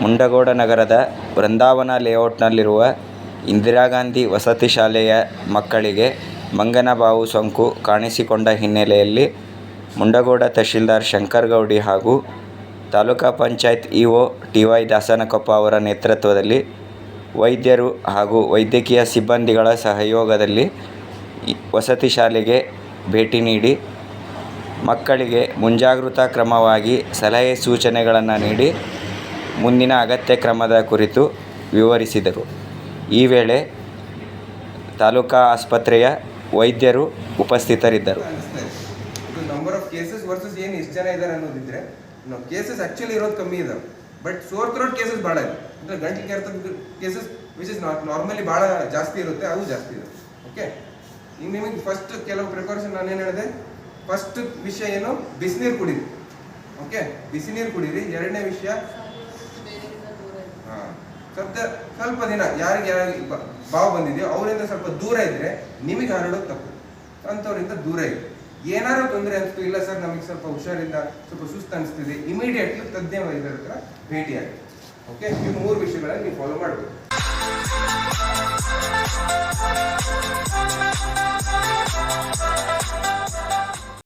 ಮುಂಡಗೋಡ ನಗರದ ವೃಂದಾವನ ಲೇಔಟ್ನಲ್ಲಿರುವ ಇಂದಿರಾ ಗಾಂಧಿ ವಸತಿ ಶಾಲೆಯ ಮಕ್ಕಳಿಗೆ ಮಂಗನಬಾವು ಸೋಂಕು ಕಾಣಿಸಿಕೊಂಡ ಹಿನ್ನೆಲೆಯಲ್ಲಿ ಮುಂಡಗೋಡ ತಹಶೀಲ್ದಾರ್ ಶಂಕರ್ ಗೌಡಿ ಹಾಗೂ ತಾಲೂಕಾ ಪಂಚಾಯತ್ ಇಒ ಟಿ.ವೈ. ದಾಸನಕೊಪ್ಪ ಅವರ ನೇತೃತ್ವದಲ್ಲಿ ವೈದ್ಯರು ಹಾಗೂ ವೈದ್ಯಕೀಯ ಸಿಬ್ಬಂದಿಗಳ ಸಹಯೋಗದಲ್ಲಿ ವಸತಿ ಶಾಲೆಗೆ ಭೇಟಿ ನೀಡಿ ಮಕ್ಕಳಿಗೆ ಮುಂಜಾಗೃತಾ ಕ್ರಮವಾಗಿ ಸಲಹೆ ಸೂಚನೆಗಳನ್ನು ನೀಡಿ ಮುಂದಿನ ಅಗತ್ಯ ಕ್ರಮದ ಕುರಿತು ವಿವರಿಸಿದರು. ಈ ವೇಳೆ ತಾಲೂಕಾ ಆಸ್ಪತ್ರೆಯ ವೈದ್ಯರು ಉಪಸ್ಥಿತರಿದ್ದರು. ನಂಬರ್ ಆಫ್ ಕೇಸಸ್ ವರ್ಸಸ್ ಏನು ಎಷ್ಟು ಜನ ಇದ್ದಾರೆ ಅನ್ನೋದಿದ್ರೆ ಕೇಸಸ್ ಆಕ್ಚುಲಿ ಇರೋದು ಕಮ್ಮಿ ಇದಾವೆ, ಬಟ್ ಸೋರ್ ಥ್ರೋಟ್ ಕೇಸಸ್ ಭಾಳ ಇದೆ. ಅಂದರೆ ಗಂಟ್ಲು ಕೆರೆತ ಕೇಸಸ್ ವಿಚ್ ಇಸ್ ನಾರ್ಮಲಿ ಭಾಳ ಜಾಸ್ತಿ ಇರುತ್ತೆ, ಅವು ಜಾಸ್ತಿ ಇದೆ. ಓಕೆ, ಈಗ ನಿಮಗೆ ಫಸ್ಟ್ ಕೆಲವು ಪ್ರಿಕಾಷನ್ ನಾನೇನು ಹೇಳಿದೆ. ಫಸ್ಟ್ ವಿಷಯ ಏನು, ಬಿಸಿನೀರು ಕುಡೀರಿ. ಓಕೆ, ಬಿಸಿನೀರು ಕುಡೀರಿ. ಎರಡನೇ ವಿಷಯ, ಸ್ವಲ್ಪ ದಿನ ಯಾರಿಗೆ ಬಾವು ಬಂದಿದೆಯೋ ಅವರಿಂದ ಸ್ವಲ್ಪ ದೂರ ಇದ್ರೆ ನಿಮಗೆ ಹರಡೋದು ತಪ್ಪು. ಅಂಥವ್ರಿಂದ ದೂರ ಇದೆ. ಏನಾದ್ರು ತೊಂದರೆ ಅನಿಸ್ತು, ಇಲ್ಲ ಸರ್ ನಮಗೆ ಸ್ವಲ್ಪ ಹುಷಾರಿಂದ ಸ್ವಲ್ಪ ಸುಸ್ತು ಅನಿಸ್ತಿದೆ, ಇಮಿಡಿಯೇಟ್ಲಿ ತಜ್ಞ ವೈದ್ಯರ ಹತ್ರ ಭೇಟಿಯಾಗಿ. ಓಕೆ, ಈ 3 ವಿಷಯಗಳನ್ನು ನೀವು ಫಾಲೋ ಮಾಡಬೇಕು.